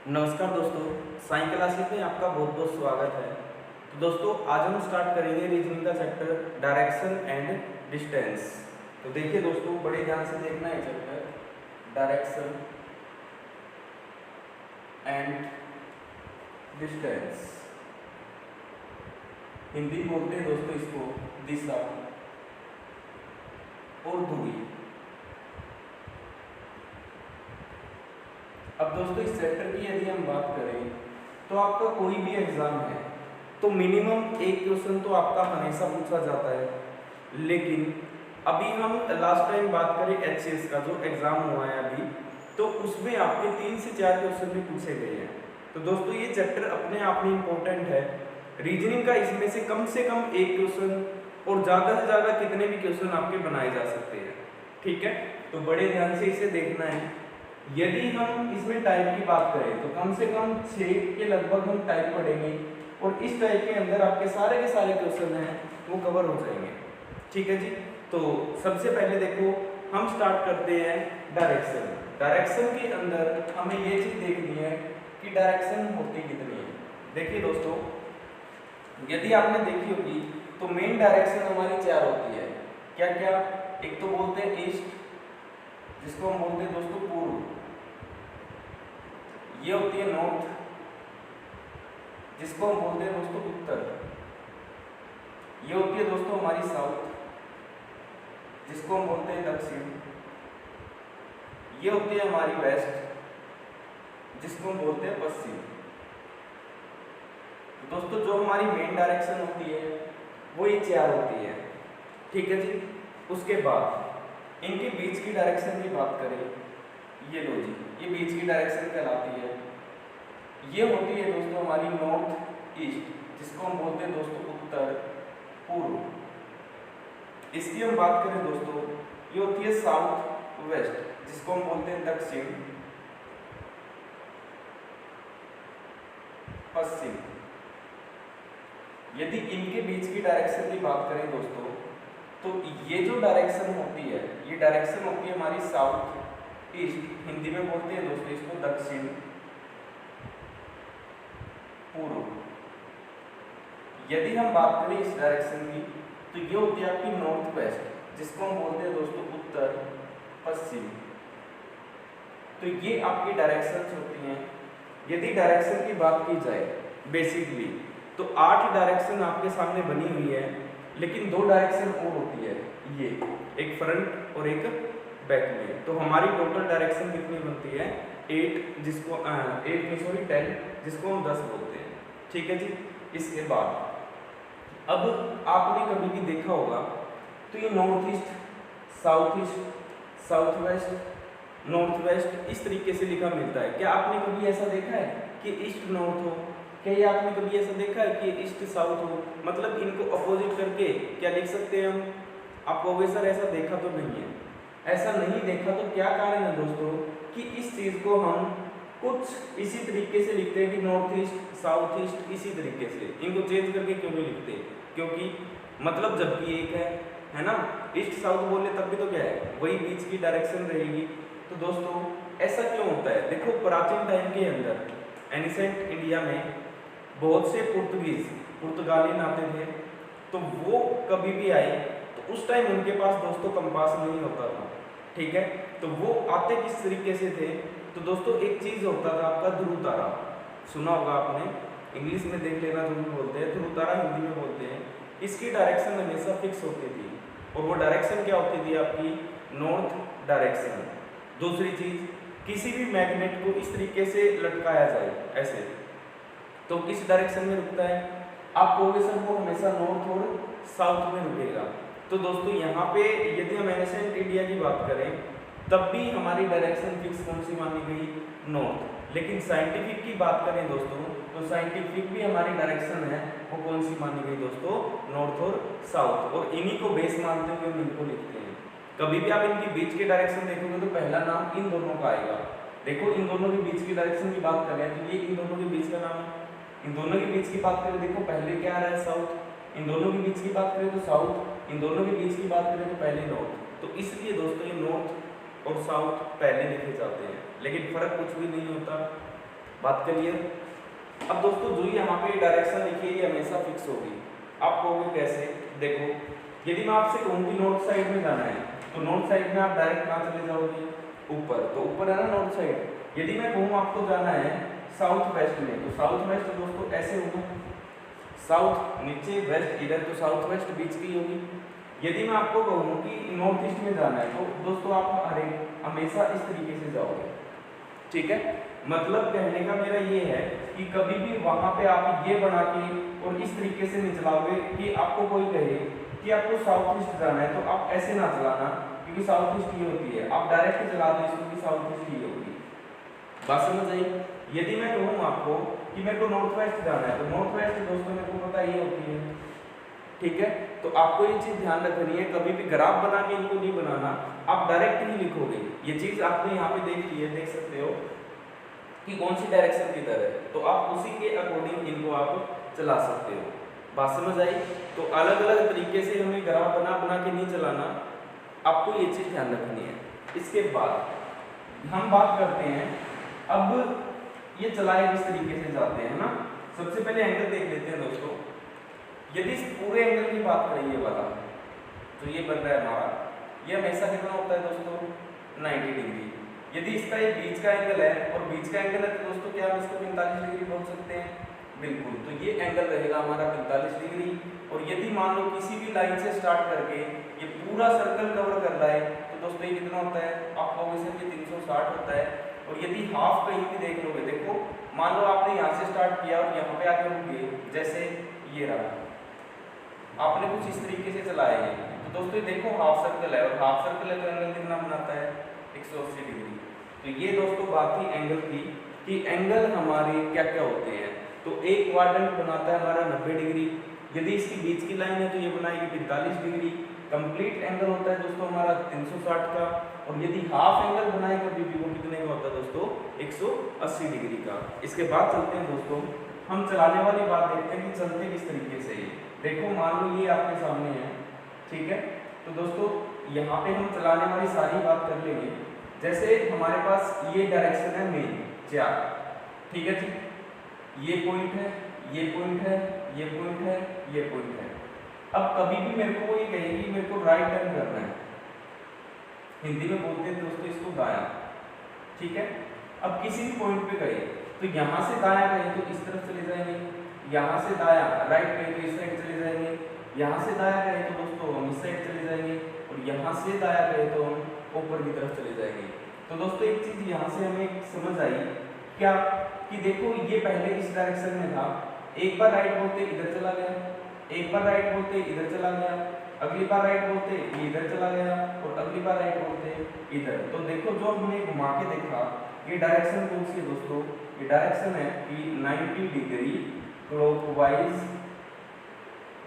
नमस्कार दोस्तों, science classes में आपका बहुत बहुत स्वागत है। तो दोस्तों आज हम स्टार्ट करेंगे रीजनिंग का चैप्टर डायरेक्शन एंड डिस्टेंस। तो देखिए दोस्तों, बड़े ध्यान से देखना है chapter direction and distance. Hindi बोलते हैं दोस्तों इसको दिशा और दूरी। अब दोस्तों इस चैप्टर की यदि हम बात करें तो आपका कोई भी एग्जाम है तो मिनिमम एक क्वेश्चन तो आपका हमेशा पूछा जाता है। लेकिन अभी हम लास्ट टाइम बात करें एचसीएस का जो एग्जाम हुआ है अभी, तो उसमें आपके 3 से 4 क्वेश्चन भी पूछे गए हैं। तो दोस्तों ये चैप्टर अपने आप में इम्पोर्टेंट है। रीजनिंग का इसमें से कम एक क्वेश्चन और ज़्यादा से ज़्यादा कितने भी क्वेश्चन आपके बनाए जा सकते हैं। ठीक है, तो बड़े ध्यान से इसे देखना है। यदि हम इसमें टाइप की बात करें तो कम से कम 6 के लगभग हम टाइप पढ़ेंगे और इस टाइप के अंदर आपके सारे के सारे क्वेश्चन हैं वो कवर हो जाएंगे। ठीक है जी, तो सबसे पहले देखो हम स्टार्ट करते हैं डायरेक्शन। डायरेक्शन के अंदर हमें ये चीज देखनी है कि डायरेक्शन होती कितनी है। देखिए दोस्तों, यदि आपने देखी होगी तो मेन डायरेक्शन हमारी 4 होती है। क्या क्या? एक तो बोलते हैं ईस्ट, जिसको हम बोलते हैं दोस्तों पूर्व। ये होती है नॉर्थ, जिसको हम बोलते हैं दोस्तों उत्तर। ये होती है दोस्तों हमारी साउथ, जिसको हम बोलते हैं दक्षिण। ये होती है हमारी वेस्ट, जिसको हम बोलते हैं पश्चिम। दोस्तों जो हमारी मेन डायरेक्शन होती है वो ये 4 होती है। ठीक है जी, उसके बाद इनके बीच की डायरेक्शन की बात करें, ये लो जी, ये बीच की डायरेक्शन कहलाती है। ये होती है दोस्तों हमारी नॉर्थ ईस्ट, जिसको हम बोलते हैं दोस्तों उत्तर पूर्व। इसकी हम बात करें दोस्तों, ये होती है साउथ वेस्ट, जिसको हम बोलते हैं दक्षिण पश्चिम। यदि इनके बीच की डायरेक्शन की बात करें दोस्तों, तो ये जो डायरेक्शन होती है ये डायरेक्शन होती है हमारी साउथ ईस्ट, हिंदी में बोलते हैं दोस्तों इसको दक्षिण पूर्व। यदि हम बात करें इस डायरेक्शन की तो ये होती है आपकी नॉर्थ वेस्ट, जिसको हम बोलते हैं दोस्तों उत्तर पश्चिम। तो ये आपकी डायरेक्शंस होती हैं। यदि डायरेक्शन की बात की जाए बेसिकली तो 8 डायरेक्शन आपके सामने बनी हुई है, लेकिन 2 डायरेक्शन और होती है, ये एक फ्रंट और एक बैक में। तो हमारी टोटल डायरेक्शन कितनी बनती है 8, जिसको 10, जिसको हम 10 बोलते हैं। ठीक है जी, इसके बाद अब आपने कभी भी देखा होगा तो ये north east, south east, south west, north west इस तरीके से लिखा मिलता है। क्या आपने कभी ऐसा देखा है कि ईस्ट नॉर्थ हो? क्या ये आपने कभी ऐसा देखा है कि ईस्ट साउथ हो? मतलब इनको अपोजिट करके क्या लिख सकते हैं हम? आपको सर ऐसा देखा तो नहीं है। ऐसा नहीं देखा तो क्या कारण है दोस्तों कि इस चीज को हम कुछ इसी तरीके से लिखते हैं कि नॉर्थ ईस्ट साउथ ईस्ट, इसी तरीके से इनको चेंज करके क्यों नहीं लिखते? क्योंकि मतलब जब भी एक है ना, ईस्ट साउथ बोले तब भी तो क्या है, वही बीच की डायरेक्शन रहेगी। तो दोस्तों ऐसा क्यों होता है? देखो प्राचीन टाइम के अंदर एनिसेंट इंडिया में बहुत से पुर्तगाली आते थे, तो वो कभी भी आए तो उस टाइम उनके पास दोस्तों कंपास नहीं होता था। ठीक है, तो वो आते किस तरीके से थे? तो दोस्तों एक चीज होता था आपका ध्रुव तारा, सुना होगा आपने, इंग्लिश में देख लेना, ध्रुव बोलते हैं, ध्रुव तारा हिंदी में बोलते हैं। इसकी डायरेक्शन हमेशा फिक्स होती थी और वो डायरेक्शन क्या होती थी आपकी नॉर्थ डायरेक्शन। दूसरी चीज, किसी भी मैग्नेट को इस तरीके से लटकाया जाए ऐसे, तो किस डायरेक्शन में रुकता है? आप कहोगे सर वो हमेशा नॉर्थ और साउथ में रुकेगा। तो दोस्तों यहाँ पे यदि हम एनिसेंट इंडिया की बात करें तब भी हमारी डायरेक्शन फिक्स कौन सी मानी गई? नॉर्थ। लेकिन साइंटिफिक की बात करें दोस्तों तो साइंटिफिक भी हमारी डायरेक्शन है वो कौन सी मानी गई दोस्तों? नॉर्थ और साउथ। और इन्हीं को बेस मानते हुए हम इनको लिखते हैं। कभी भी आप इनकी बीच के डायरेक्शन देखोगे तो पहला नाम इन दोनों का आएगा। देखो इन दोनों के बीच की डायरेक्शन की बात करें तो ये इन दोनों के बीच का नाम है। इन दोनों के बीच की बात करें, देखो पहले क्या आ रहा है? साउथ। इन दोनों के बीच की बात करें तो साउथ, इन दोनों के बीच की बात करें तो पहले नॉर्थ। तो इसलिए दोस्तों ये नॉर्थ और साउथ पहले लिखे जाते हैं, लेकिन फर्क कुछ भी नहीं होता। बात क्लियर? अब दोस्तों जो यहाँ पे डायरेक्शन लिखी है ये हमेशा फिक्स होगी। आप कहोगे कैसे? देखो, यदि मैं आपसे कहूँ कि नॉर्थ साइड में जाना है तो नॉर्थ साइड में आप डायरेक्ट कहाँ चले जाओगे? ऊपर, तो ऊपर है ना नॉर्थ साइड। यदि मैं कहूँ आपको जाना है साउथ वेस्ट में, तो साउथ वेस्ट दोस्तों ऐसे होगा, साउथ नीचे, वेस्ट इधर, तो साउथ वेस्ट बीच की होगी। यदि मैं आपको कहूँ कि नॉर्थ ईस्ट में जाना है तो दोस्तों आप हमेशा इस तरीके से जाओगे, ठीक है। मतलब कहने का मेरा ये है कि कभी भी वहां पे आप ये बना के और इस तरीके से नहीं चलाओगे कि आपको कोई कहे कि आपको साउथ ईस्ट जाना है तो आप ऐसे ना चलाना, क्योंकि साउथ ईस्ट ये होती है, आप डायरेक्ट ही चला दो इसको कि साउथ ईस्ट ये होगी। बात समझ आई? यदि मैं कहूँ आपको कि मेरे को नॉर्थ वेस्ट जाना है तो नॉर्थ वेस्ट दोस्तों मेरे को पता ये होती है, ठीक है। तो आपको ये चीज ध्यान रखनी है, कभी भी ग्राफ बना के इनको नहीं बनाना, आप डायरेक्ट ही लिखोगे। ये चीज आपने यहाँ पे देख ली है, देख सकते हो कि कौन सी डायरेक्शन किधर है, तो आप उसी के अकॉर्डिंग इनको आप चला सकते हो। बात समझ आई? तो अलग अलग तरीके से हमें ग्राफ बना बना के नहीं चलाना, आपको ये चीज ध्यान रखनी है। इसके बाद हम बात करते हैं, अब ये चलाए किस तरीके से जाते हैं ना। सबसे पहले एंगल देख लेते हैं दोस्तों। यदि इस पूरे एंगल की बात करें ये वाला, तो ये बन रहा है हमारा, ये हमेशा कितना होता है दोस्तों? 90 डिग्री। यदि इसका ये बीच का एंगल है और बीच का एंगल है तो दोस्तों क्या हम इसको 45 डिग्री बोल सकते हैं? बिल्कुल। तो ये एंगल रहेगा हमारा 45 डिग्री। और यदि मान लो किसी भी लाइन से स्टार्ट करके ये पूरा सर्कल कवर कर रहा है तो दोस्तों ये कितना होता है? आप कहोगे सर ये 360 होता है। और यदि हाफ कहीं भी देख लोगे, देखो मान लो आपने यहाँ से स्टार्ट किया और यहाँ पे आके रुक गए, जैसे ये रहा, आपने कुछ इस तरीके से चलाया है तो दोस्तों ये देखो हाफ सर्कल है, और हाफ सर्कल है तो एंगल कितना बनाता है? 180 डिग्री। तो ये दोस्तों बात थी एंगल की कि एंगल हमारे क्या क्या होते हैं। तो एक क्वाड्रेंट बनाता है हमारा 90 डिग्री, यदि इसकी बीच की लाइन है तो ये बनाएगी 45 डिग्री। कंप्लीट एंगल होता है दोस्तों हमारा 360 का, और यदि हाफ एंगल बनाए कभी भी वो कितने का होता है दोस्तों? 180 डिग्री का। इसके बाद चलते हैं दोस्तों, हम चलाने वाली बात देखते हैं कि चलते किस तरीके से। देखो मान लो ये आपके सामने है, ठीक है। तो दोस्तों यहाँ पे हम चलाने वाली सारी बात कर लेंगे। जैसे हमारे पास ये डायरेक्शन है मेन 4, ठीक है जी। ये पॉइंट है, ये पॉइंट है, ये पॉइंट है, ये पॉइंट है। अब कभी भी मेरे को ये कहेगी मेरे को राइट टर्न करना है, हिंदी में बोलते हैं दोस्तों इसको दायां, ठीक है। अब किसी भी पॉइंट पे गए तो यहाँ से दायां गए तो इस तरफ चले जाएंगे, यहाँ से दायां राइट गए तो इस साइड चले जाएंगे, यहाँ से दायां गए तो दोस्तों हम इस साइड चले जाएंगे, और यहाँ से दायां गए तो हम ऊपर की तरफ चले जाएंगे। तो दोस्तों एक चीज यहाँ से हमें समझ आई क्या, कि देखो ये पहले इस डायरेक्शन में था, एक बार राइट बोलते इधर चला गया, एक बार राइट बोलते इधर चला गया, अगली बार राइट बोलते ये इधर चला गया, और अगली बार राइट बोलते इधर। तो देखो जो हमने घुमा के देखा, ये डायरेक्शन कौन सी है दोस्तों? ये डायरेक्शन है कि 90 डिग्री क्लॉकवाइज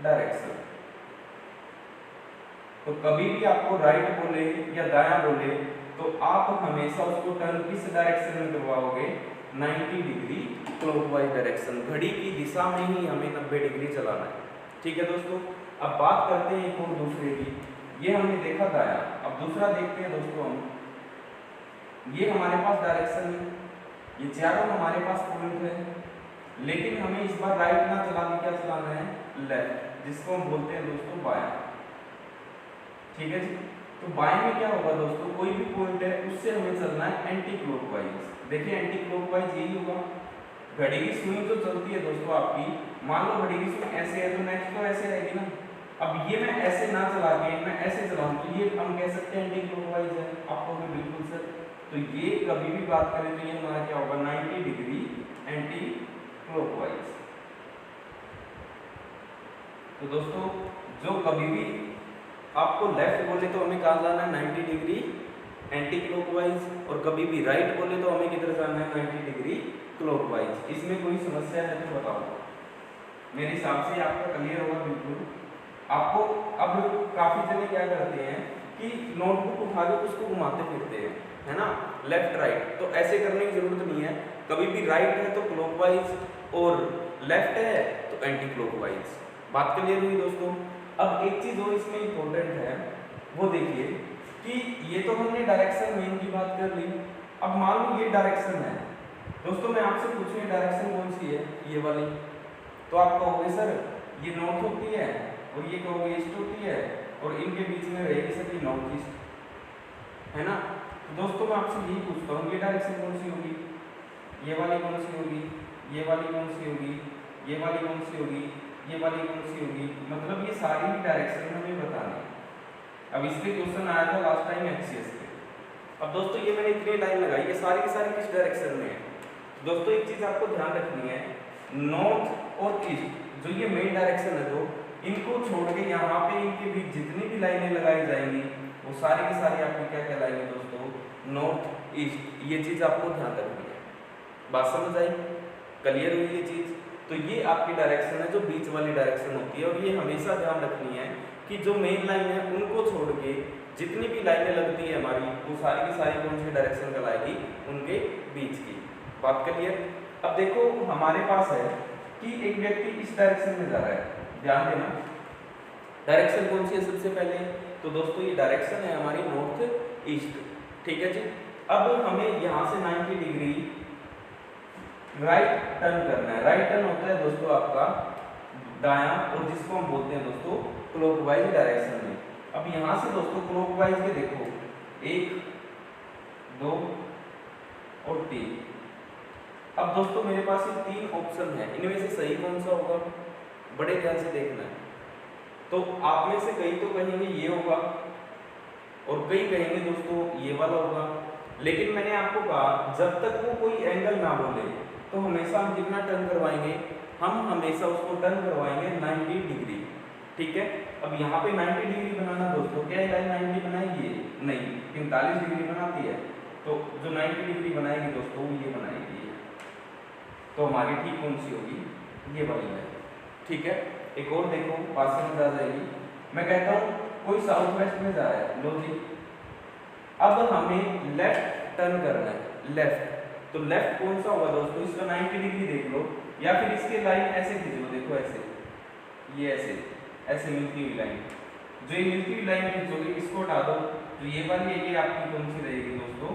डायरेक्शन। तो कभी भी आपको राइट बोले या दायां बोले तो आप हमेशा उसको टर्न किस डायरेक्शन में करवाओगे? 90 डिग्री क्लॉकवाइज डायरेक्शन। घड़ी की दिशा में ही हमें 90 डिग्री चलाना है, ठीक है दोस्तों। अब बात करते हैं एक और दूसरे की। ये हमने देखा दायां, अब दूसरा देखते हैं दोस्तों हम। ये हमारे पास डायरेक्शन है, ये चारों हमारे पास पॉइंट है, लेकिन हमें इस बार राइट ना चला के क्या चलाना है? लेफ्ट, जिसको हम बोलते हैं दोस्तों बायां, ठीक है जी। तो बाएं में क्या होगा दोस्तों? कोई भी पॉइंट है उससे हमें चलना है एंटी क्लॉकवाइज। देखिए एंटी क्लॉकवाइज यही होगा। घड़ी की सुई जो चलती है दोस्तों आपकी, मान लो घड़ी की सुई ऐसे है तो नेक्स्ट तो ऐसे रहेगी ना। अब ये मैं ऐसे ना चला के मैं ऐसे चलाऊं तो ये हम कह सकते हैं एंटी क्लॉकवाइज है। आपको भी बिल्कुल सर। तो ये कभी भी बात करें तो ये हमारा क्या होगा? 90 डिग्री एंटी क्लॉकवाइज। तो दोस्तों जो कभी भी आपको लेफ्ट बोले तो हमें कहाँ जाना है? 90 डिग्री एंटी क्लॉकवाइज, और कभी भी राइट बोले तो हमें किधर जाना है? 90 डिग्री क्लॉकवाइज। इसमें कोई समस्या है तो बताओ, मेरे हिसाब से आपका क्लियर होगा बिल्कुल। आपको अब काफी जने क्या करते हैं कि नोटबुक उठा के उसको घुमाते फिरते हैं, है ना, लेफ्ट राइट। तो ऐसे करने की जरूरत नहीं है। कभी भी राइट है तो क्लॉकवाइज और लेफ्ट है तो एंटी क्लॉकवाइज। बात क्लियर हुई दोस्तों। अब एक चीज और इसमें इंपॉर्टेंट है, वो देखिए कि ये तो हमने डायरेक्शन मेन की बात कर ली। अब मान लो ये डायरेक्शन है, दोस्तों मैं आपसे पूछूं ये डायरेक्शन कौन सी है, ये वाली, तो आप कहोगे सर ये नॉर्थ होती है और ये कहोगे ईस्ट होती है और इनके बीच में रहेगी सर ये नॉर्थ ईस्ट, है ना। तो दोस्तों मैं आपसे यही पूछता हूँ ये डायरेक्शन कौन सी होगी, ये वाली कौन सी होगी, ये वाली कौन सी होगी, ये वाली कौन सी होगी, ये वाली कौन सी होगी, मतलब ये सारी ही डायरेक्शन हमें बताना है। अब इस पे क्वेश्चन आया था लास्ट टाइम एक्सिस पे। अब दोस्तों ये मैंने इतनी लाइन लगाई, ये सारी की सारी किस डायरेक्शन में है। दोस्तों एक चीज आपको ध्यान रखनी है, नॉर्थ और ईस्ट जो ये मेन डायरेक्शन है, तो इनको छोड़ के यहाँ पे इनके बीच जितनी भी लाइनें लगाई जाएंगी वो सारी की सारी आपकी क्या कहलाएंगी दोस्तों, नॉर्थ ईस्ट। ये चीज आपको ध्यान रखनी है, बात समझ आई, क्लियर हुई ये चीज। तो ये आपकी डायरेक्शन है जो बीच वाली डायरेक्शन होती है, और ये हमेशा ध्यान रखनी है कि जो मेन लाइन है उनको छोड़ के जितनी भी लाइनें लगती है हमारी वो सारी की सारी कौन सी डायरेक्शन कहलाएगी, उनके बीच की। बात क्लियर। अब देखो हमारे पास है कि एक व्यक्ति इस डायरेक्शन में जा रहा है, ध्यान देना डायरेक्शन कौन सी है सबसे पहले, तो दोस्तों ये डायरेक्शन है हमारी नॉर्थ ईस्ट, ठीक है जी। अब हमें यहाँ से 90 डिग्री राइट टर्न करना है। राइट टर्न होता है दोस्तों आपका दायां, और जिसको हम बोलते हैं दोस्तों क्लॉकवाइज डायरेक्शन में। अब यहाँ से दोस्तों क्लॉकवाइज के देखो 1 2 और 3। अब दोस्तों मेरे पास ये 3 ऑप्शन है, इनमें से सही कौन सा होगा, बड़े ध्यान से देखना है। तो आप में से कई तो कहेंगे ये होगा और कई कहेंगे दोस्तों ये वाला होगा, लेकिन मैंने आपको कहा जब तक वो कोई एंगल ना बोले तो हमेशा हम कितना टर्न करवाएंगे, हम हमेशा उसको टर्न करवाएंगे 90 डिग्री, ठीक है। अब यहाँ पे 90 डिग्री बनाना दोस्तों, क्या लाइन 90 बनाएगी, नहीं 45 डिग्री बनाती है, तो जो 90 डिग्री बनाएगी दोस्तों वो ये बनाएगी, तो हमारी ठीक कौन सी होगी, ये वाली लाइन, ठीक है। एक और देखो पास में आ जाएगी, मैं कहता हूँ कोई साउथ वेस्ट में जा रहा है, लो जी, अब हमें लेफ्ट टर्न करना है, लेफ्ट, तो लेफ्ट कौन सा होगा दोस्तों, इसका 90 डिग्री देख लो, या फिर इसके लाइन ऐसे खींच लो, देखो ऐसे, ये ऐसे ऐसे मिलती हुई लाइन, जो ये मिलती हुई लाइन खींचोगे इसको हटा दो, तो ये वाली है, ये आपकी कौन सी रहेगी दोस्तों,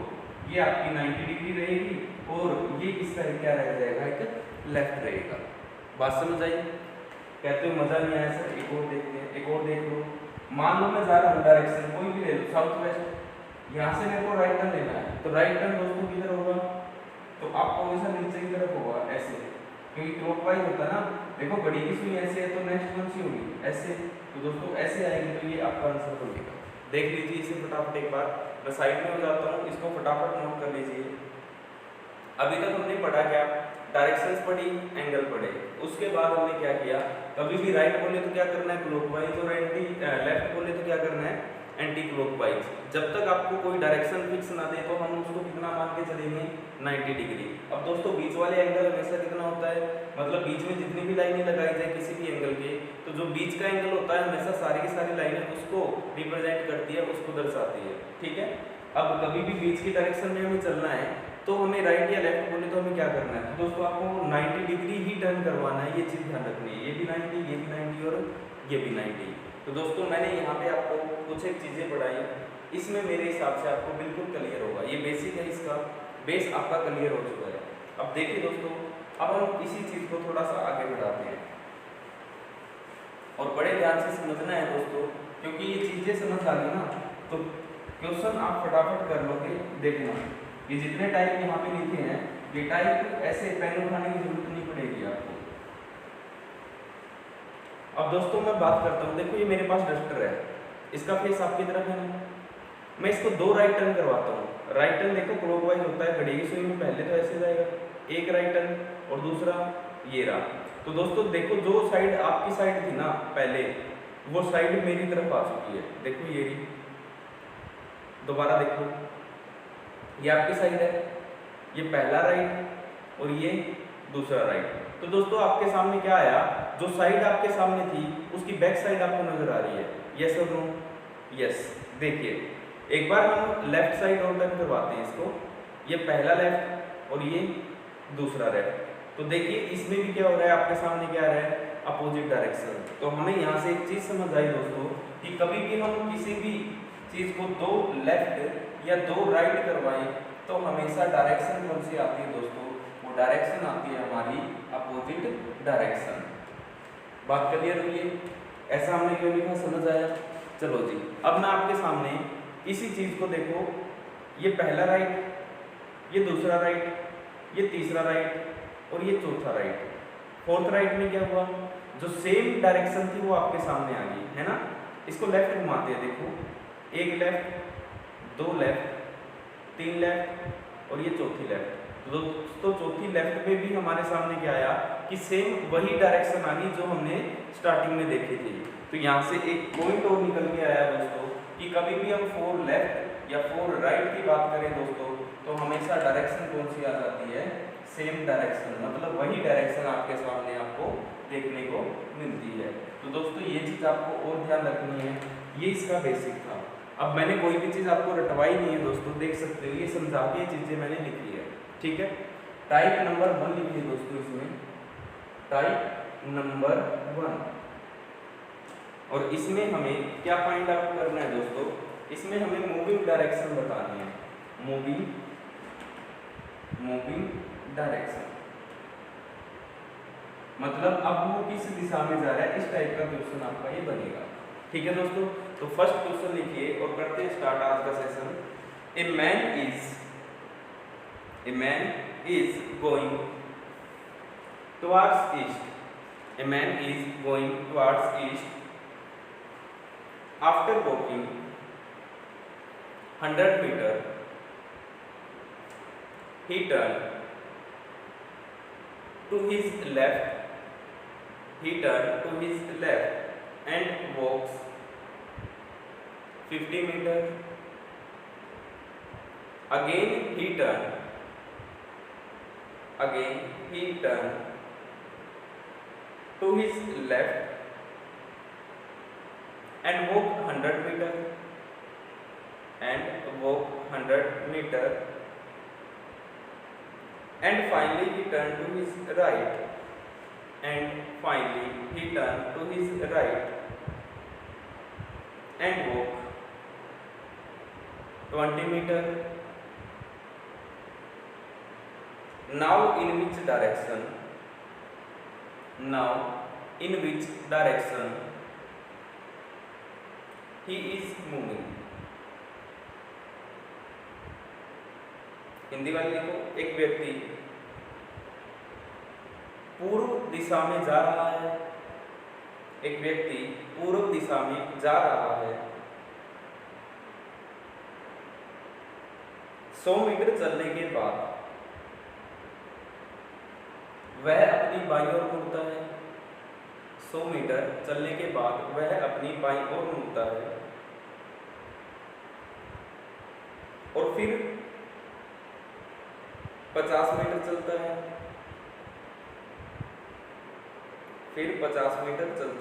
ये आपकी 90 डिग्री रहेगी, और ये इसका क्या रह जाएगा, एक लेफ्ट रहेगा। बात समझ आई, कहते हो मजा नहीं आया सर, एक और देखते हैं, एक और देख लो। मान लो मैं जा रहा हूँ डायरेक्शन कोई भी ले लो, साउथ वेस्ट, यहाँ से मेरे को राइट टर्न लेना है, तो राइट टर्न दोस्तों किधर होगा, तो आपको हमेशा नीचे की तरफ होगा ऐसे, क्योंकि क्लॉकवाइज होता है ना। देखो घड़ी की सुई ऐसे है, तो नेक्स्ट कौन सी होगी, ऐसे, तो दोस्तों ऐसे आएगी, तो ये आपका आंसर हो जाएगा। देख लीजिए इसे फटाफट एक बार, मैं साइड में हो जाता हूँ, इसको फटाफट नोट कर लीजिए। अभी तक हमने पढ़ा क्या, डायरेक्शंस पढ़ी, एंगल पढ़े, उसके बाद हमने क्या किया, कभी भी राइट बोले तो क्या करना है क्लॉकवाइज, और लेफ्ट बोले तो क्या करना है एंटी क्लॉकवाइज। जब तक आपको कोई डायरेक्शन फिक्स ना दे तो हम उसको कितना मान के चलेंगे, 90 डिग्री। अब दोस्तों बीच वाले एंगल हमेशा कितना होता है, मतलब बीच में जितनी भी लाइनें लगाई जाए किसी भी एंगल के, तो जो बीच का एंगल होता है हमेशा सारी की सारी लाइनें उसको रिप्रेजेंट करती है, उसको दर्शाती है, ठीक है। अब कभी भी बीच की डायरेक्शन में हमें चलना है तो हमें राइट या लेफ्ट बोले तो हमें क्या करना है, तो दोस्तों आपको 90 डिग्री ही टर्न करवाना है, ये चीज़ ध्यान रखनी है, ये भी 90, ये भी 90 और ये भी 90। तो दोस्तों मैंने यहाँ पे आपको कुछ एक चीज़ें पढ़ाई, इसमें मेरे हिसाब से आपको बिल्कुल क्लियर होगा, ये बेसिक है, इसका बेस आपका क्लियर हो चुका है। अब देखिए दोस्तों, अब हम इसी चीज़ को थोड़ा सा आगे बढ़ाते हैं, और बड़े ध्यान से समझना है दोस्तों, क्योंकि ये चीज़ें समझ आ गई ना तो क्वेश्चन आप फटाफट कर लोगे। देखना ये जितने टाइप यहाँ पे लिखे हैं, ये टाइप ऐसे पेन उठाने की जरूरत नहीं पड़ेगी आपको। अब दोस्तों मैं बात करता हूँ, देखो ये मेरे पास डस्टर है, इसका फेस आपकी तरफ है ना, मैं इसको 2 राइट टर्न करवाता हूँ। राइट टर्न देखो क्लॉकवाइज होता है, घड़ी की सुई में पहले तो ऐसे जाएगा, एक राइट टर्न और दूसरा ये रहा। तो दोस्तों देखो जो साइड आपकी साइड थी ना पहले, वो साइड मेरी तरफ आ चुकी है, देखो ये रही, दोबारा देखो ये आपकी साइड है, ये पहला राइट और ये दूसरा राइट। तो दोस्तों आपके सामने क्या आया, जो साइड आपके सामने थी उसकी बैक साइड आपको नजर आ रही है, यस और नो, यस। देखिए एक बार हम लेफ्ट साइड और टर्न करवाते हैं इसको, ये पहला लेफ्ट और ये दूसरा लेफ्ट, तो देखिए इसमें भी क्या हो रहा है, आपके सामने क्या आ रहा है, अपोजिट डायरेक्शन। तो हमें यहाँ से एक चीज समझ आई दोस्तों कि कभी भी हम किसी भी चीज को 2 लेफ्ट या 2 राइट करवाएं तो हमेशा डायरेक्शन कौन सी आती है दोस्तों, डायरेक्शन आती है हमारी अपोजिट डायरेक्शन। बात क्लियर हुई है? ऐसा हमने क्यों लिखा, समझ आया? चलो जी, अब मैं आपके सामने इसी चीज को देखो, ये पहला राइट, ये दूसरा राइट, ये तीसरा राइट और ये चौथा राइट। फोर्थ राइट में क्या हुआ, जो सेम डायरेक्शन थी वो आपके सामने आ गई, है ना। इसको लेफ्ट घुमाते हैं, देखो एक लेफ्ट, दो लेफ्ट, तीन लेफ्ट और ये चौथी लेफ्ट। तो दोस्तों चौथी लेफ्ट में भी हमारे सामने क्या आया कि सेम वही डायरेक्शन आ गई जो हमने स्टार्टिंग में देखी थी। तो यहाँ से एक पॉइंट और निकल के आया दोस्तों कि कभी भी हम 4 लेफ्ट या 4 राइट की बात करें दोस्तों, तो हमेशा डायरेक्शन कौन सी आ जाती है, सेम डायरेक्शन, मतलब वही डायरेक्शन आपके सामने आपको देखने को मिलती है। तो दोस्तों ये चीज़ आपको और ध्यान रखनी है, ये इसका बेसिक था। अब मैंने कोई भी चीज़ आपको रटवाई नहीं है दोस्तों, देख सकते हो ये समझा के चीज़ें मैंने लिखी है, ठीक है। टाइप नंबर 1 लिखिए दोस्तों, इसमें टाइप नंबर 1, और इसमें हमें क्या फाइंड आउट करना है दोस्तों, इसमें हमें मूविंग डायरेक्शन बतानी है, मूविंग डायरेक्शन, मतलब अब वो किस दिशा में जा रहा है, इस टाइप का क्वेश्चन आपका ये बनेगा, ठीक है दोस्तों। तो फर्स्ट क्वेश्चन लिखिए और करते हैं स्टार्ट आज का session. A man is going towards east. A man is going towards east. After walking 100 meter, he turned to his left. He turned to his left and walks 50 meter. Again he turned to his left and walked 100 meter and finally he turned to his right and walked 20 meter. Now in which direction he is moving? Hindi वाले लिखो, एक व्यक्ति पूर्व दिशा में जा रहा है, एक व्यक्ति पूर्व दिशा में जा रहा है, 100 मीटर चलने के बाद वह अपनी बाईं ओर मुड़ता है, 100 मीटर चलने के बाद वह अपनी बाईं ओर मुड़ता है और फिर 50 मीटर चलता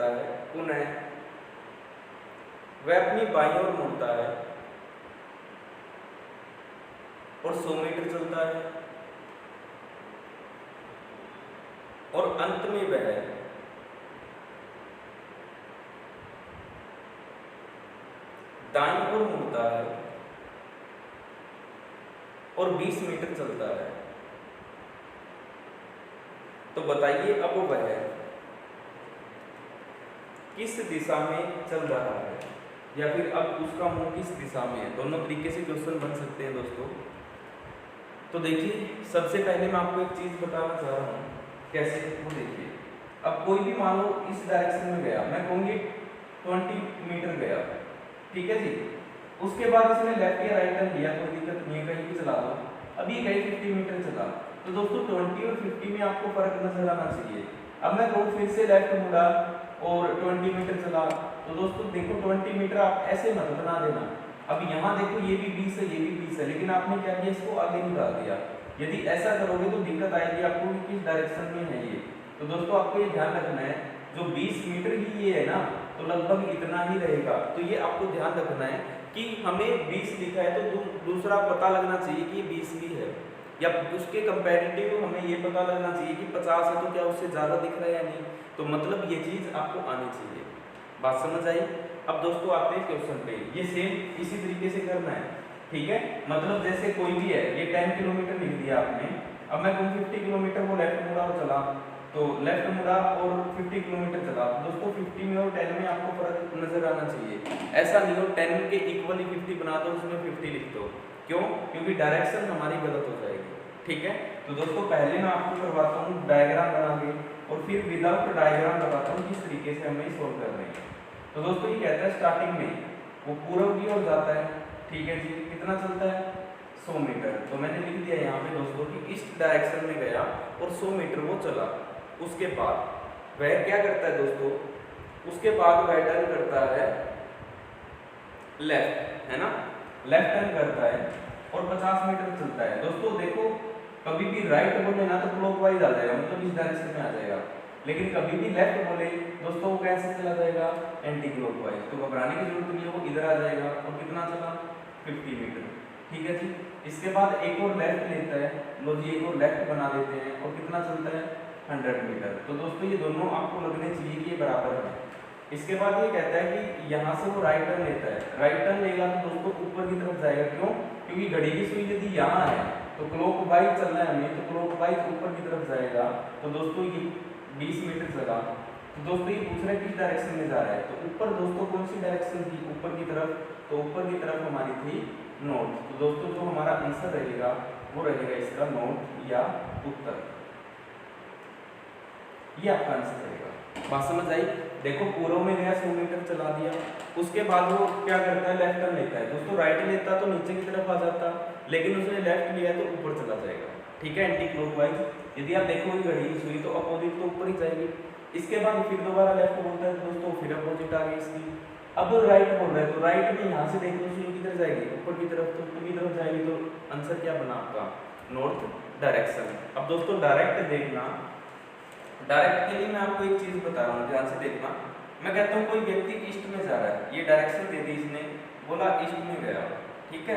है, पुनः वह अपनी बाईं ओर मुड़ता है और 100 मीटर चलता है और अंत में वह दाईं ओर मुड़ता है और 20 मीटर चलता है। तो बताइए अब वह किस दिशा में चल रहा है, या फिर अब उसका मुंह किस दिशा में है। दोनों तरीके से क्वेश्चन बन सकते हैं दोस्तों। तो देखिए सबसे पहले मैं आपको एक चीज बताना चाह रहा हूँ, कैसे, वो देखिए। अब कोई भी मान लो इस डायरेक्शन में गया, मैं कहूँगी 20 मीटर गया, ठीक है जी। उसके बाद इसने लेफ्ट या राइट टर्न लिया, कोई दिक्कत नहीं है, कहीं भी चला दो। अभी गई 50 मीटर चला, तो दोस्तों 20 और 50 में आपको फर्क नजर आना चाहिए। अब मैं कहूँ फिर से लेफ्ट मुड़ा और 20 मीटर चला, तो दोस्तों देखो 20 मीटर आप ऐसे मत बना देना। अब यहाँ देखो ये भी 20 है, ये भी 20 है, लेकिन आपने क्या किया, इसको आगे निकाल दिया। यदि ऐसा करोगे तो दिक्कत आएगी आपको कि किस डायरेक्शन में है ये। तो दोस्तों आपको ये ध्यान रखना है, जो 20 मीटर ही ये है ना, तो लगभग इतना ही रहेगा। तो ये आपको ध्यान रखना है कि हमें 20 लिखा है तो दूसरा पता लगना चाहिए कि ये 20 भी है, या उसके कंपैरेटिव हमें ये पता लगना चाहिए कि 50 है तो क्या उससे ज़्यादा दिख रहा है या नहीं। तो मतलब ये चीज़ आपको आनी चाहिए। बात समझ आई? अब दोस्तों आते हैं क्वेश्चन पे, ये सेम इसी तरीके से करना है, ठीक है। मतलब जैसे कोई भी है, ये 10 किलोमीटर लिख दिया आपने। अब मैं कहूँ 50 किलोमीटर वो लेफ्ट मुड़ा और चला, तो लेफ्ट मुड़ा और 50 किलोमीटर चला। दोस्तों 50 में और 10 में आपको फर्क नजर आना चाहिए। ऐसा नहीं हो 10 के इक्वली 50 बना दो, उसमें 50 लिख दो। क्यों? क्योंकि डायरेक्शन हमारी गलत हो जाएगी। ठीक है, तो दोस्तों पहले मैं आपको करवाता हूँ डायग्राम बना के और फिर विदाउट डायग्राम बताता हूँ किस तरीके से हमें सोल्व करना है। तो दोस्तों ये कहता है स्टार्टिंग में वो पूर्व की ओर जाता है। ठीक है जी, कितना चलता है? 100 मीटर। तो मैंने लिख दिया यहाँ पे दोस्तों कि इस डायरेक्शन में गया और 100 मीटर वो चला। उसके बाद वह क्या करता है दोस्तों? उसके बाद वह टर्न करता है लेफ्ट, है ना, लेफ्ट टर्न करता है और 50 मीटर चलता है। दोस्तों देखो कभी भी राइट बोले ना तो क्लॉकवाइज आ जाएगा, मतलब इस डायरेक्शन में आ जाएगा, लेकिन कभी भी लेफ्ट बोले दोस्तों वो कैसे चला जाएगा? Anti clockwise. तो घबराने की जरूरत नहीं है, वो इधर आ जाएगा। और कितना चला? 50 मीटर। ठीक है जी, इसके बाद एक और लेफ्ट लेता है, लो जी एक और लेफ्ट बना देते हैं और कितना चलता है? 100 मीटर। तो दोस्तों ये दोनों आपको लगने चाहिए कि ये बराबर है। इसके बाद ये कहता है कि यहाँ से वो राइट टर्न लेता है। राइट टर्न लेगा तो दोस्तों ऊपर की तरफ जाएगा। क्यों? क्योंकि घड़ी की सुई यदि यहाँ है तो क्लॉकवाइज चलना है हमें, तो क्लॉकवाइज ऊपर की तरफ जाएगा। तो दोस्तों ये 20 मीटर चला। तो दोस्तों ये पूछ रहा है किस डायरेक्शन में जा रहा है? तो ऊपर दोस्तों कौन सी डायरेक्शन थी? ऊपर की तरफ। तो ऊपर की तरफ हमारी थी नॉर्थ। तो दोस्तों जो हमारा आंसर रहेगा वो रहेगा इसका नॉर्थ या उत्तर। ये आपका आंसर रहेगा। बात समझ आई? देखो पूर्व में गया 100 मीटर चला दिया, उसके बाद वो क्या करता है? लेफ्ट टर्न लेता है। दोस्तों राइट लेता तो नीचे की तरफ आ जाता, लेकिन उसने लेफ्ट लिया तो ऊपर चला जाएगा। ठीक है, एंटी क्लॉकवाइज। यदि आप देखोगे घड़ी सुई तो अपोजिट तो ऊपर ही जाएगी। इसके बाद फिर दोबारा लेफ्ट बोलता है दोस्तों, फिर अपोजिट आ गई इसकी। अब राइट बोल रहा है तो राइट में यहाँ से देखो सुई किधर जाएगी? ऊपर की तरफ। तो ऊपर की तरफ जाएगी तो आंसर क्या बना आपका? North direction. अब दोस्तों डायरेक्ट देखना, डायरेक्ट के लिए मैं आपको एक चीज बता रहा हूँ, ध्यान से देखना। मैं कहता हूँ कोई व्यक्ति ईस्ट में जा रहा है, ये डायरेक्शन दे दी इसने, बोला ईस्ट में गया। ठीक है,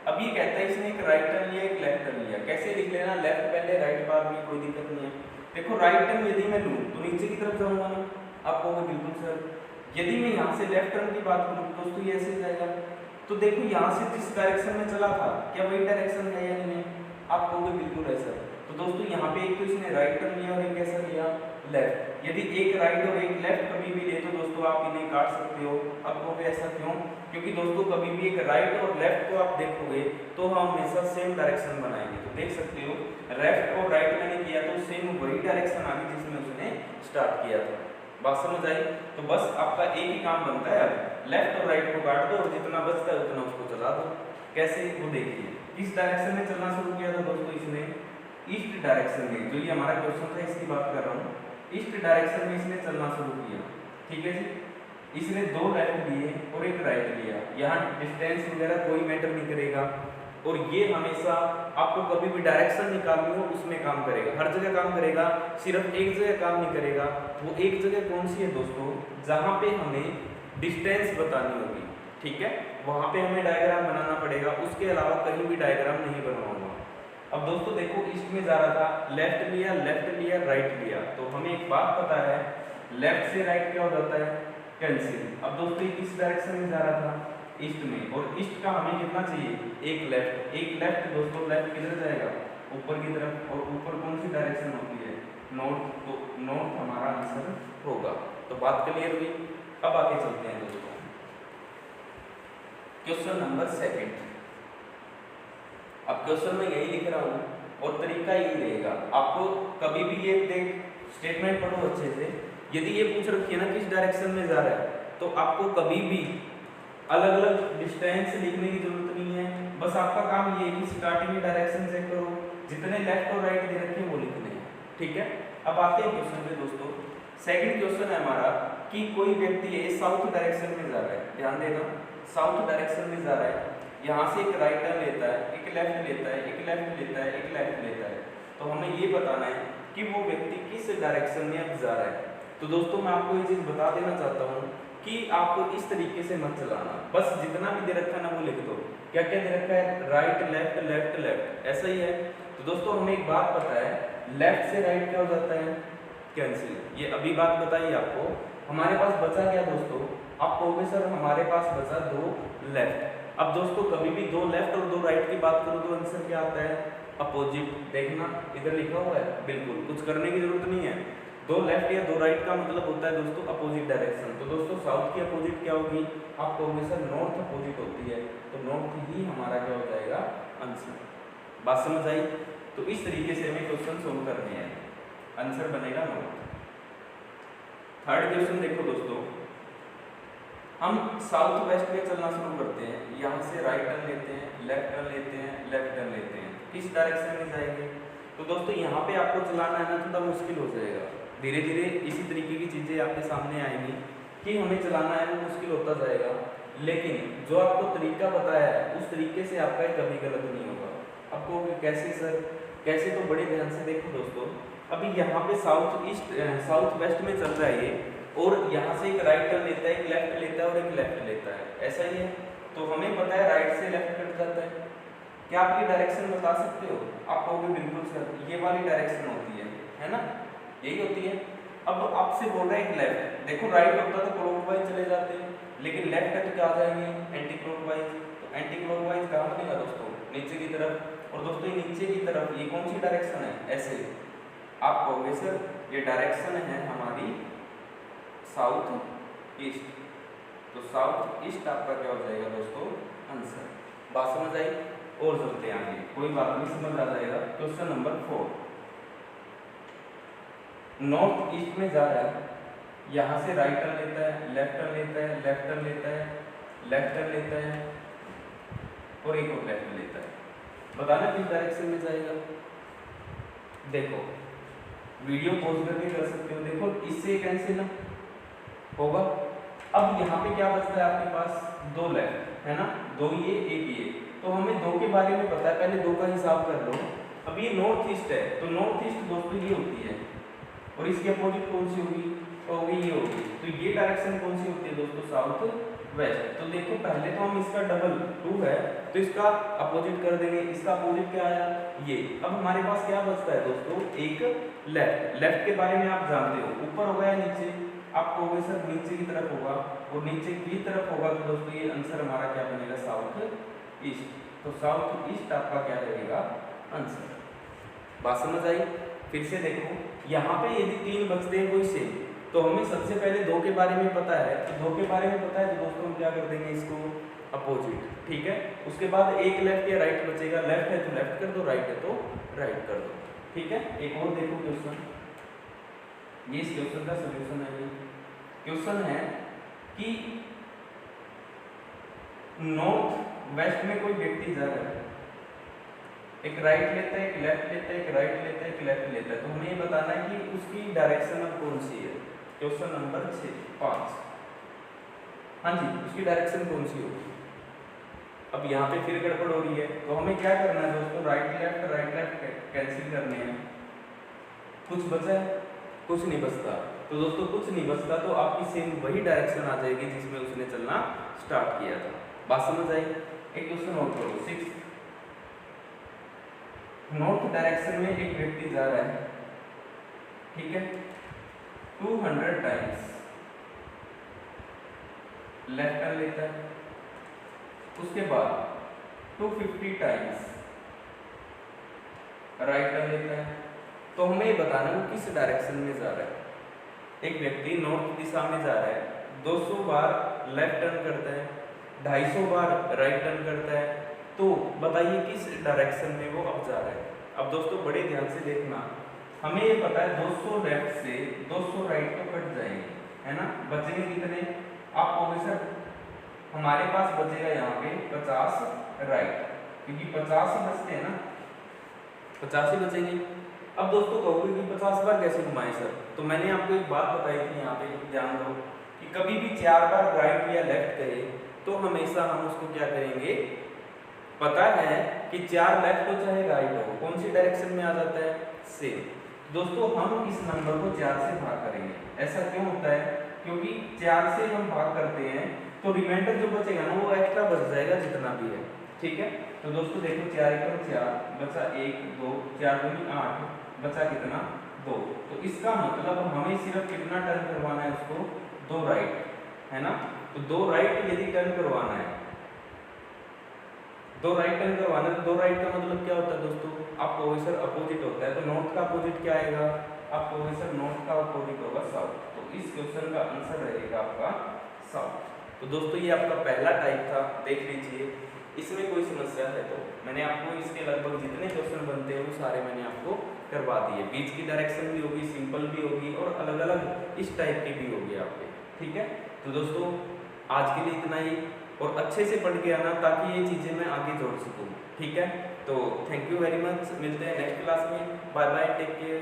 अब ये कहता है इसने एक राइट टर्न लिया एक लेफ्ट टर्न लिया। कैसे लिख लेना? लेफ्ट पहले राइट बाद में, कोई दिक्कत नहीं है। देखो राइट टर्न यदि मैं लूँ तो नीचे की तरफ जाऊंगा ना, आप कहोगे बिल्कुल सर। यदि मैं यहाँ से लेफ्ट टर्न की बात करूँ दोस्तों ये ऐसे जाएगा। तो देखो यहाँ से जिस डायरेक्शन में चला था क्या वही डायरेक्शन है या नहीं? आप कहोगे बिल्कुल है सर। तो दोस्तों यहाँ पे एक तो इसने राइट टर्न लिया और एक कैसा लिया? लेफ्ट। यदि एक राइट और एक लेफ्ट कभी भी ले तो दोस्तों आप इन्हें काट सकते हो। अब कहोगे ऐसा क्यों? क्योंकि दोस्तों कभी भी एक राइट और लेफ्ट को आप देखोगे तो हम हमेशा सेम डायरेक्शन बनाएंगे। तो देख सकते हो लेफ्ट और राइट मैंने किया तो सेम वही डायरेक्शन आ गई जिसमें उसने स्टार्ट किया था। बात समझ आई? तो बस आपका एक ही काम बनता है, अब लेफ्ट और राइट को काट दो और जितना बचता है उतना उसको चला दो। कैसे? वो देखिए किस डायरेक्शन में चलना शुरू किया था दोस्तों इसने? ईस्ट डायरेक्शन में। जो ये हमारा क्वेश्चन था इसकी बात कर रहा हूँ, ईस्ट डायरेक्शन में इसने चलना शुरू किया। ठीक है जी, इसने 2 लेफ्ट लिए और एक राइट लिया। यहाँ डिस्टेंस वगैरह कोई मैटर नहीं करेगा और ये हमेशा आपको कभी भी डायरेक्शन निकालनी हो उसमें काम करेगा, हर जगह काम करेगा, सिर्फ एक जगह काम नहीं करेगा। वो एक जगह कौन सी है दोस्तों? जहाँ पे हमें डिस्टेंस बतानी होगी। ठीक है, वहाँ पे हमें डायग्राम बनाना पड़ेगा, उसके अलावा कहीं भी डायग्राम नहीं बनवाऊंगा। अब दोस्तों देखो ईस्ट में जा रहा था, लेफ्ट लिया राइट लिया। तो हमें एक बात पता है, लेफ्ट से राइट क्या हो जाता है? कैंसिल। अब दोस्तों ये किस डायरेक्शन में जा रहा था? ईस्ट में। और ईस्ट का हमें कितना चाहिए? एक लेफ्ट दोस्तों, लेफ्ट किधर जाएगा? ऊपर की तरफ। और ऊपर कौन सी डायरेक्शन होती है? नॉर्थ। तो नॉर्थ हमारा आंसर होगा। तो बात क्लियर हुई? अब आगे चलते हैं दोस्तों, क्वेश्चन नंबर 2। अब क्वेश्चन में यही लिख रहा हूँ और तरीका यही रहेगा। आपको कभी भी ये देख स्टेटमेंट पढ़ो अच्छे से। यदि ये पूछ रखी है ना किस डायरेक्शन में जा रहा है, तो आपको कभी भी अलग अलग डिस्टेंस लिखने की जरूरत नहीं है। बस आपका काम ये है कि स्टार्टिंग में डायरेक्शन चेक करो, जितने लेफ्ट और राइट दे रखे हैं वो लिखने हैं। ठीक है, अब आते हैं क्वेश्चन पे दोस्तों। सेकंड क्वेश्चन है हमारा कि कोई व्यक्ति है साउथ डायरेक्शन में जा रहा है, ध्यान देना, साउथ डायरेक्शन में जा रहा है। यहाँ से एक राइट टर्न लेता है, एक लेफ्ट लेता है, एक लेफ्ट लेता है, एक लेफ्ट लेता है। तो हमें ये बताना है कि वो व्यक्ति किस डायरेक्शन में अब जा रहा है। तो दोस्तों मैं आपको ये चीज बता देना चाहता हूँ कि आपको इस तरीके से मत चलाना, बस जितना भी दे रखा है ना वो लिख दो। क्या क्या दे रखा है? राइट लेफ्ट लेफ्ट लेफ्ट, ऐसा ही है। तो दोस्तों हमें एक बात पता है, लेफ्ट से राइट क्या हो जाता है? कैंसिल। ये अभी बात बताइए आपको। हमारे पास बचा क्या दोस्तों? आप कहोगे सर हमारे पास बचा 2 लेफ्ट। अब दोस्तों कभी भी 2 लेफ्ट और 2 राइट की बात करो तो आंसर क्या आता है? अपोजिट। देखना इधर लिखा हुआ है, बिल्कुल कुछ करने की जरूरत नहीं है। दो लेफ्ट या दो राइट का मतलब होता है दोस्तों अपोजिट डायरेक्शन। तो दोस्तों साउथ की अपोजिट क्या होगी, आप कहोगे सर नॉर्थ अपोजिट होती है, तो नॉर्थ ही हमारा क्या हो जाएगा आंसर। बात समझ आई? तो इस तरीके से हमें क्वेश्चन सोल्व करने हैं, आंसर बनेगा नॉर्थ। थर्ड क्वेश्चन देखो दोस्तों, हम साउथ वेस्ट में चलना शुरू करते हैं। यहाँ से राइट टर्न लेते हैं, लेफ्ट टर्न लेते हैं, लेफ्ट टर्न लेते हैं, किस डायरेक्शन में जाएंगे? तो दोस्तों यहाँ पे आपको चलाना है ना थोड़ा मुश्किल हो जाएगा, धीरे धीरे इसी तरीके की चीज़ें आपके सामने आएंगी कि हमें चलाना है वो मुश्किल होता जाएगा, लेकिन जो आपको तरीका बताया है उस तरीके से आपका कभी गलत नहीं होगा। आपको कैसे सर, कैसे? तो बड़े ध्यान से देखो दोस्तों, अभी यहाँ पे साउथ वेस्ट में चल रहा है ये, और यहाँ से एक राइट टर्न लेता है, एक लेफ्ट लेता है और एक लेफ्ट लेता है, ऐसा ही है। तो हमें पता है राइट से लेफ्ट कट जाता है। क्या आप ये डायरेक्शन बता सकते हो? आप कहोगे बिल्कुल सर ये वाली डायरेक्शन होती है ना, यही होती है। अब आपसे बोल रहा है एक लेफ्ट, देखो राइट होता तो क्लॉकवाइज चले जाते हैं, लेकिन लेफ्ट है तो क्या आ जाएंगे एंटी क्लॉकवाइज। तो एंटी क्लॉकवाइज कहाँ बनेगा दोस्तों? नीचे की तरफ। और दोस्तों ये नीचे की तरफ ये कौन सी डायरेक्शन है? ऐसे। आप कहोगे सर ये डायरेक्शन है हमारी साउथ ईस्ट, तो साउथ ईस्ट आपका क्या हो जाएगा दोस्तों आंसर। बात समझ आई? और चलते हैं आगे, कोई बात नहीं समझ आ जाएगा। क्वेश्चन नंबर 4, नॉर्थ ईस्ट में जा रहा है, यहाँ से राइट टर्न लेता है, लेफ्ट टर्न लेता है, लेफ्ट टर्न लेता है, लेफ्ट टर्न लेता है और एक और लेफ्ट लेता है। बताना किस डायरेक्शन में जाएगा? देखो वीडियो पॉज करके कर सकते हो, देखो इससे कैंसिल ना होगा। अब यहाँ पे क्या बचता है आपके पास? दो लेफ्ट है ना, दो ये एक ये, तो हमें दो के बारे में पता है, पहले दो का हिसाब कर लो। अब ये नॉर्थ ईस्ट है, तो नॉर्थ ईस्ट दोस्तों ये होती है, और इसकी अपोजिट कौन सी होगी? तो होगी ये होगी। तो ये डायरेक्शन कौन सी होती है दोस्तों? South west. तो देखो पहले तो हम इसका डबल 2 है तो इसका अपोजिट कर देंगे, इसका अपोजिट क्या आया ये। अब हमारे पास क्या बचता है दोस्तों? एक लेफ्ट। लेफ्ट के बारे में आप जानते हो, ऊपर होगा या नीचे? आप कहोगे सर नीचे की तरफ होगा, और नीचे की तरफ होगा, तो दोस्तों ये आंसर हमारा क्या बनेगा? South east. तो साउथ ईस्ट आपका क्या रहेगा आंसर। बात समझ आई? फिर से देखो यहाँ पे यदि 3 बचते हैं कोई से, तो हमें सबसे पहले दो के बारे में पता है, तो दो के बारे में पता है तो दोस्तों हम क्या कर देंगे इसको अपोजिट, ठीक है। उसके बाद एक लेफ्ट या राइट बचेगा, लेफ्ट है तो लेफ्ट कर दो, राइट है तो राइट कर दो, ठीक है। एक और देखो क्वेश्चन, ये इस क्वेश्चन का सोल्यूशन है। क्वेश्चन है कि नॉर्थ वेस्ट में कोई व्यक्ति जा रहा है, एक राइट लेता है, एक लेफ्ट लेता है, एक राइट लेता है, एक लेफ्ट लेता है, तो हमें ये बताना है कि उसकी डायरेक्शन अब कौन सी है। क्वेश्चन नंबर 5, हाँ जी, उसकी डायरेक्शन कौन सी होगी। अब यहाँ पे फिर गड़बड़ हो रही है, तो हमें क्या करना है दोस्तों? राइट लेफ्ट कैंसिल करने हैं। कुछ बचा है? कुछ नहीं बचता। तो दोस्तों कुछ नहीं बचता तो आपकी सेम वही डायरेक्शन आ जाएगी जिसमें उसने चलना स्टार्ट किया था। बात समझ आई? एक क्वेश्चन और करो 6। नॉर्थ डायरेक्शन में एक व्यक्ति जा रहा है, ठीक है, 200 टाइम्स लेफ्ट टर्न लेता है, उसके बाद 250 टाइम्स राइट टर्न लेता है। तो हमें ये बताना वो किस डायरेक्शन में जा रहा है। एक व्यक्ति नॉर्थ दिशा में जा रहा है, 200 बार लेफ्ट टर्न करता है, 250 बार राइट टर्न करता है, तो बताइए किस डायरेक्शन में वो अब जा रहा है। अब दोस्तों बड़े ध्यान से देखना, हमें ये पता है 200 लेफ्ट से 200 राइट तो कट जाएंगे, है ना, बचेंगे कितने? आप कहोगे सर हमारे पास बचेगा यहाँ पे 50 राइट, क्योंकि 50 ही बचते हैं ना, 50 ही बचेंगे। अब दोस्तों कहोगे कि 50 बार कैसे घुमाएं सर, तो मैंने आपको एक बात बताई थी, यहाँ पे ध्यान दो कि कभी भी 4 बार राइट या लेफ्ट कहे तो हमेशा हम उसको क्या करेंगे, पता है कि 4 लेफ्ट हो चाहे राइट हो, कौन सी डायरेक्शन में आ जाता है? से। दोस्तों हम इस नंबर को 4 से भाग करेंगे। ऐसा क्यों होता है? क्योंकि 4 से हम भाग करते हैं तो रिमाइंडर जो बचेगा ना वो एक्स्ट्रा बच जाएगा जितना भी है, ठीक है। तो दोस्तों देखो 4 × 4 बचा 1 2 4 दूनी 8 बचा कितना 2। तो इसका मतलब हमें सिर्फ कितना टर्न करवाना है उसको? 2 राइट, है ना। तो 2 राइट यदि टर्न करवाना है दो राइट टर्न करवाना है, दो राइट का मतलब क्या होता है दोस्तों, आप पोजीशन अपोजिट होता है, तो नॉर्थ का अपोजिट क्या आएगा, आप पोजीशन नॉर्थ का अपोजिट होगा साउथ, तो इस क्वेश्चन का आंसर रहेगा आपका साउथ। तो दोस्तों ये आपका पहला टाइप था, देख लीजिए इसमें कोई समस्या है तो मैंने आपको इसके लगभग जितने क्वेश्चन बनते हैं वो सारे मैंने आपको करवा दिए, बीच की डायरेक्शन भी होगी, सिंपल भी होगी और अलग अलग इस टाइप की भी होगी आपके, ठीक है। तो दोस्तों आज के लिए इतना ही, और अच्छे से पढ़ के आना ताकि ये चीज़ें मैं आगे जोड़ सकूँ, ठीक है। तो थैंक यू वेरी मच, मिलते हैं नेक्स्ट क्लास में, बाय बाय, टेक केयर।